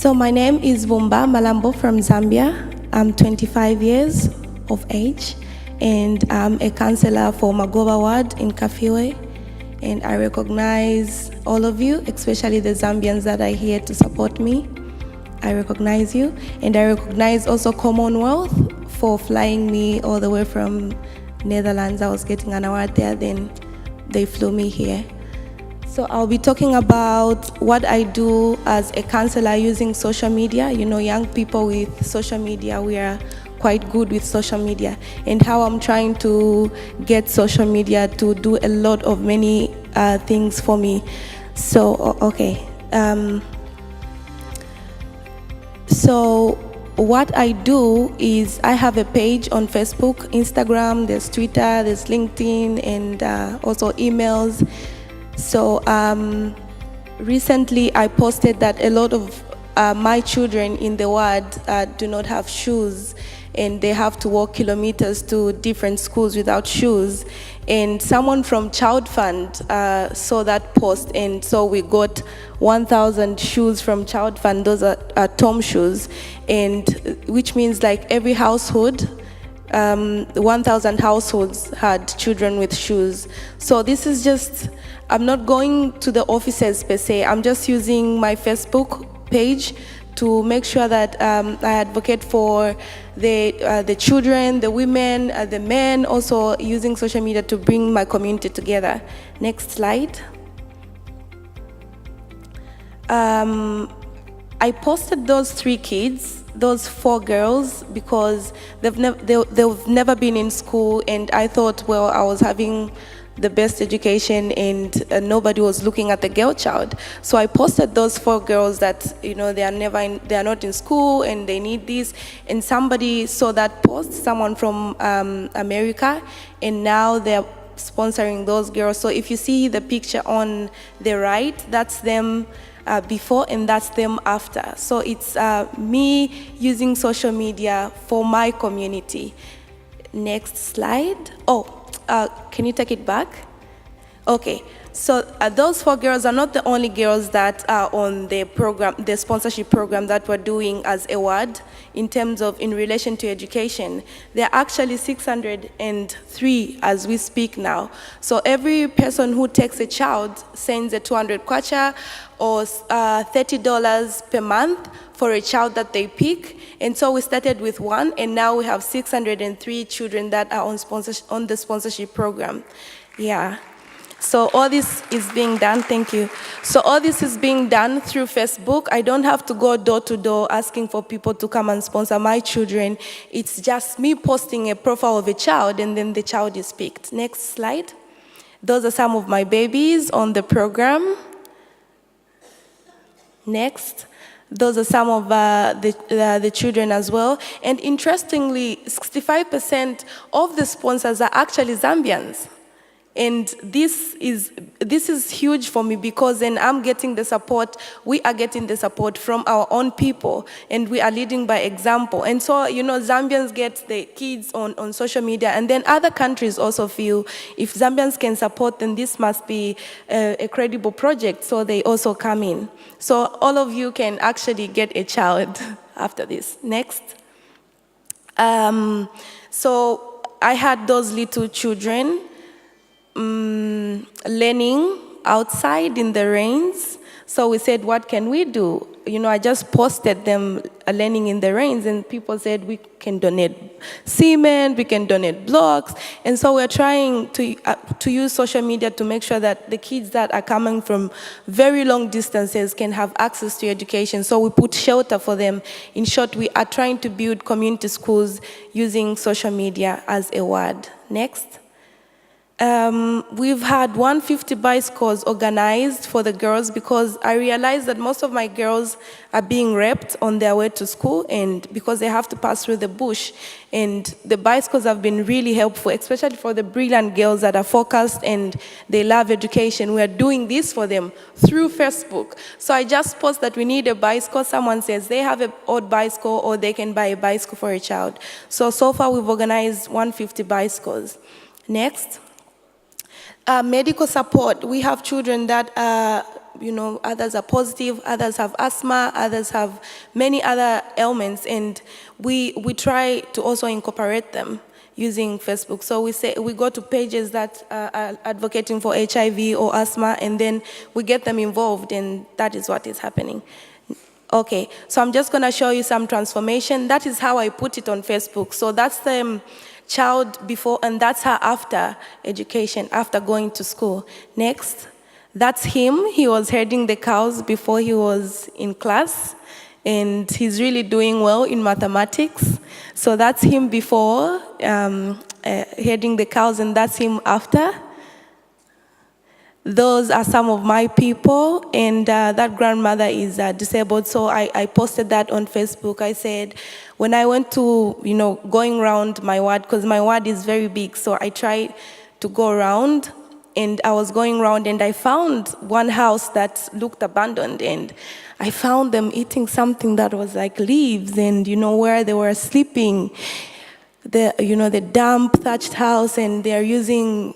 So my name is Buumba Malambo from Zambia. I'm 25 years of age, and I'm a counselor for Magoba Ward in Kafiwe. And I recognize all of you, especially the Zambians that are here to support me. I recognize you, and I recognize also Commonwealth for flying me all the way from Netherlands. I was getting an award there, then they flew me here. So I'll be talking about what I do as a counselor using social media. You know, young people with social media, we are quite good with social media, and how I'm trying to get social media to do a lot of many things for me. So, okay. So what I do is I have a page on Facebook, Instagram, there's Twitter, there's LinkedIn, and also emails. So recently I posted that a lot of my children in the ward do not have shoes, and they have to walk kilometers to different schools without shoes. And someone from Child Fund saw that post, and so we got 1,000 shoes from Child Fund. Those are Tom shoes, and which means like every household, 1,000 households had children with shoes. So this is just, I'm not going to the offices per se, I'm just using my Facebook page to make sure that I advocate for the children, the women, the men, also using social media to bring my community together. Next slide. I posted those 3 kids, those 4 girls, because they've never been in school, and I thought, well, I was having the best education, and nobody was looking at the girl child. So I posted those 4 girls that, you know, they are not in school and they need this. And somebody saw that post, someone from America, and now they're sponsoring those girls. So if you see the picture on the right, that's them before and that's them after. So it's me using social media for my community. Next slide. Oh, can you take it back? Okay, so those 4 girls are not the only girls that are on the program, the sponsorship program that we're doing as a ward in terms of in relation to education. There are actually 603 as we speak now. So every person who takes a child sends a 200 kwacha or $30 per month for a child that they pick. And so we started with 1, and now we have 603 children that are on the sponsorship program. Yeah. So all this is being done, thank you. So all this is being done through Facebook. I don't have to go door to door asking for people to come and sponsor my children. It's just me posting a profile of a child, and then the child is picked. Next slide. Those are some of my babies on the program. Next. Those are some of the children as well. And interestingly, 65% of the sponsors are actually Zambians. And this is huge for me, because then I'm getting the support, we are getting the support from our own people, and we are leading by example. And so, you know, Zambians get the kids on social media, and then other countries also feel if Zambians can support, then this must be a credible project, so they also come in. So all of you can actually get a child after this. Next. So I had those little children learning outside in the rains. So we said, what can we do? You know, I just posted them learning in the rains, and people said we can donate cement, we can donate blocks. And so we're trying to use social media to make sure that the kids that are coming from very long distances can have access to education. So we put shelter for them. In short, we are trying to build community schools using social media as a word. Next. We've had 150 bicycles organized for the girls, because I realized that most of my girls are being raped on their way to school, and because they have to pass through the bush. And the bicycles have been really helpful, especially for the brilliant girls that are focused and they love education. We are doing this for them through Facebook. So I just post that we need a bicycle. Someone says they have an old bicycle, or they can buy a bicycle for a child. So far we've organized 150 bicycles. Next. Medical support. We have children that others are positive, others have asthma, others have many other ailments, and we try to also incorporate them using Facebook. So we go to pages that are advocating for HIV or asthma, and then we get them involved, and that is what is happening. Okay, so I'm just gonna show you some transformation. That is how I put it on Facebook. So that's the child before, and that's her after education, after going to school. Next, that's him. He was herding the cows before he was in class, and he's really doing well in mathematics. So that's him before herding the cows, and that's him after. Those are some of my people, and that grandmother is disabled, so I posted that on Facebook. I said, when I went to, going around my ward, because my ward is very big, so I tried to go around, and I was going around, and I found one house that looked abandoned, and I found them eating something that was like leaves, and where they were sleeping, the damp thatched house, and they're using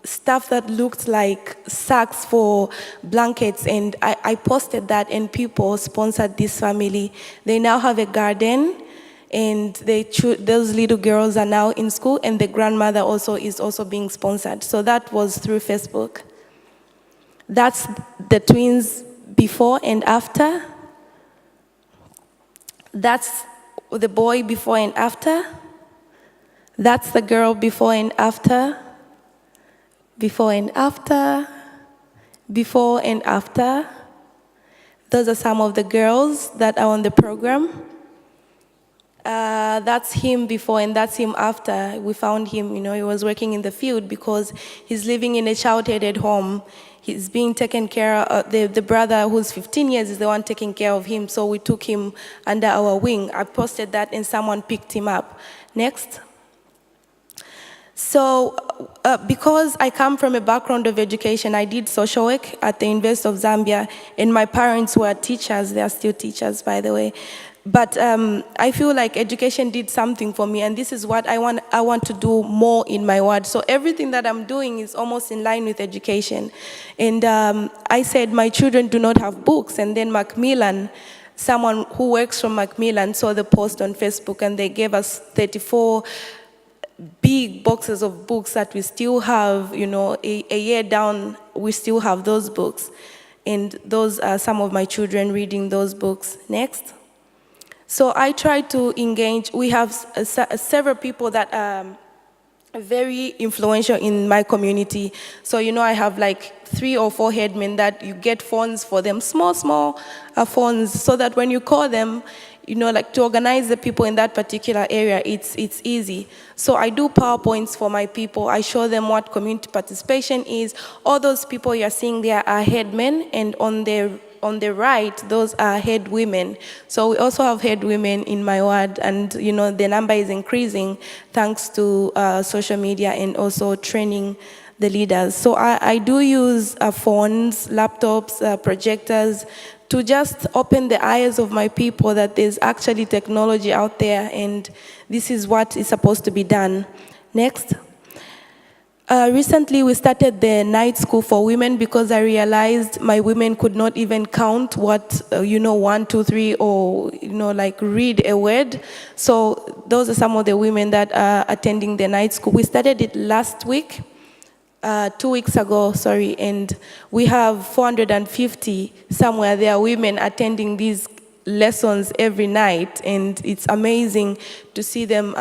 stuff that looked like sacks for blankets, and I posted that, and people sponsored this family. They now have a garden, and those little girls are now in school, and the grandmother is also being sponsored. So that was through Facebook. That's the twins before and after. That's the boy before and after. That's the girl before and after. Before and after, before and after. Those are some of the girls that are on the program. That's him before and that's him after. We found him, he was working in the field because he's living in a child-headed home. He's being taken care of. The brother who's 15 years is the one taking care of him, so we took him under our wing. I posted that and someone picked him up. Next. So, because I come from a background of education, I did social work at the University of Zambia, and my parents were teachers. They are still teachers, by the way. But I feel like education did something for me, and this is what I want to do more in my ward. So everything that I'm doing is almost in line with education. And I said my children do not have books, and then Macmillan, someone who works from Macmillan, saw the post on Facebook, and they gave us 34 big boxes of books that we still have, a year down, we still have those books. And those are some of my children reading those books. Next. So I try to engage. We have several people that are very influential in my community. So, I have like 3 or 4 headmen that you get phones for them, small phones, so that when you call them, like to organize the people in that particular area, it's easy. So I do PowerPoints for my people. I show them what community participation is. All those people you're seeing there are head men, and on the right, those are head women. So we also have head women in my ward, and the number is increasing thanks to social media and also training the leaders. So I do use phones, laptops, projectors, to just open the eyes of my people that there's actually technology out there, and this is what is supposed to be done. Next. Recently, we started the night school for women because I realized my women could not even count what, 1, 2, 3, or, like read a word. So those are some of the women that are attending the night school. We started it last week. 2 weeks ago, and we have 450 somewhere there women attending these lessons every night, and it's amazing to see them,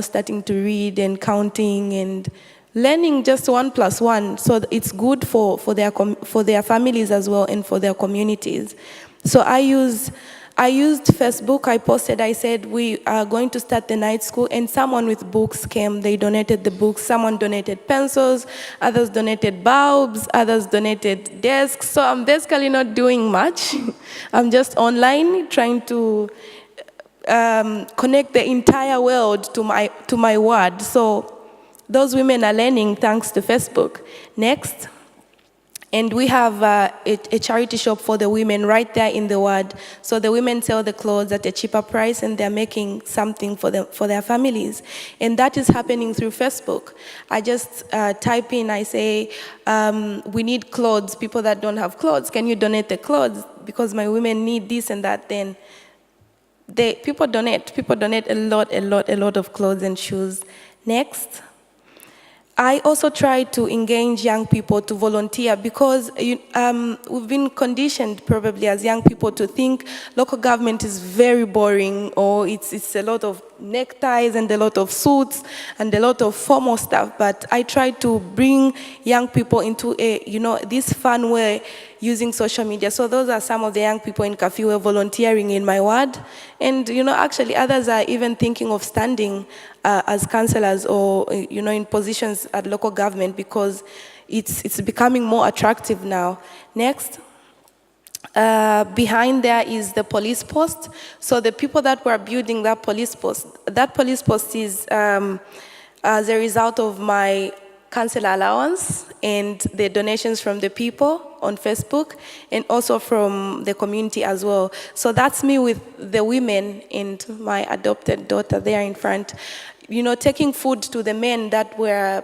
starting to read and counting and learning just 1 + 1. So it's good for their families as well and for their communities. So I used Facebook. I posted, I said, we are going to start the night school, and someone with books came. They donated the books. Someone donated pencils, others donated bulbs, others donated desks. So I'm basically not doing much. I'm just online trying to connect the entire world to my ward. So those women are learning thanks to Facebook. Next. And we have a charity shop for the women right there in the ward. So the women sell the clothes at a cheaper price and they're making something for their families. And that is happening through Facebook. I just type in, I say, we need clothes, people that don't have clothes, can you donate the clothes? Because my women need this and that. Then people donate a lot of clothes and shoes. Next. I also try to engage young people to volunteer because we've been conditioned probably as young people to think local government is very boring, or it's a lot of neckties and a lot of suits and a lot of formal stuff. But I try to bring young people into this fun way using social media. So those are some of the young people in Kafi who are volunteering in my ward. And actually others are even thinking of standing as councillors or in positions at local government because it's becoming more attractive now. Next. Behind there is the police post. So the people that were building that police post is as a result of my council allowance and the donations from the people on Facebook and also from the community as well. So that's me with the women and my adopted daughter there in front, taking food to the men that were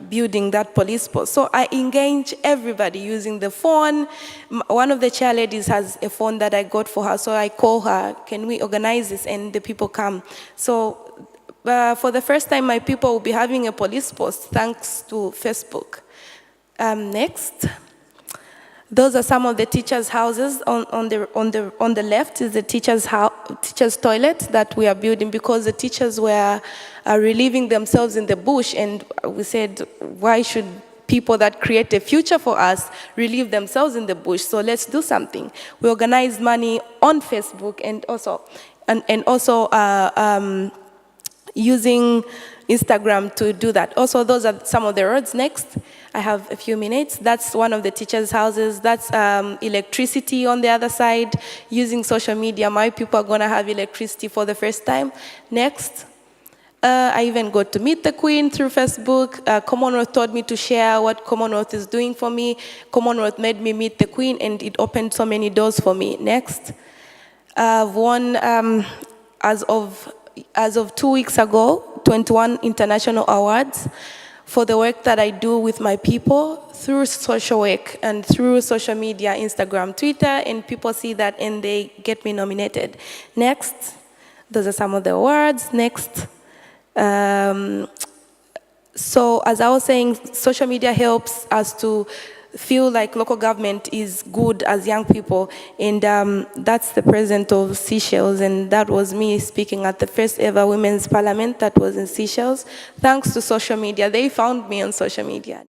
building that police post. So I engage everybody using the phone. One of the chair ladies has a phone that I got for her, so I call her, can we organize this? And the people come. So for the first time, my people will be having a police post thanks to Facebook. Next. Those are some of the teachers' houses. On the left is the teachers' toilet that we are building because the teachers were relieving themselves in the bush, and we said, why should people that create a future for us relieve themselves in the bush? So let's do something. We organized money on Facebook and also using Instagram to do that. Also, those are some of the roads. Next, I have a few minutes. That's one of the teachers' houses. That's electricity on the other side. Using social media, my people are gonna have electricity for the first time. Next, I even got to meet the Queen through Facebook. Commonwealth told me to share what Commonwealth is doing for me. Commonwealth made me meet the Queen, and it opened so many doors for me. Next, I've won, as of 2 weeks ago, 21 international awards for the work that I do with my people through social work and through social media, Instagram, Twitter, and people see that and they get me nominated. Next, those are some of the awards. Next. So as I was saying, social media helps us to feel like local government is good as young people, and that's the president of Seychelles, and that was me speaking at the first ever Women's Parliament that was in Seychelles. Thanks to social media, they found me on social media.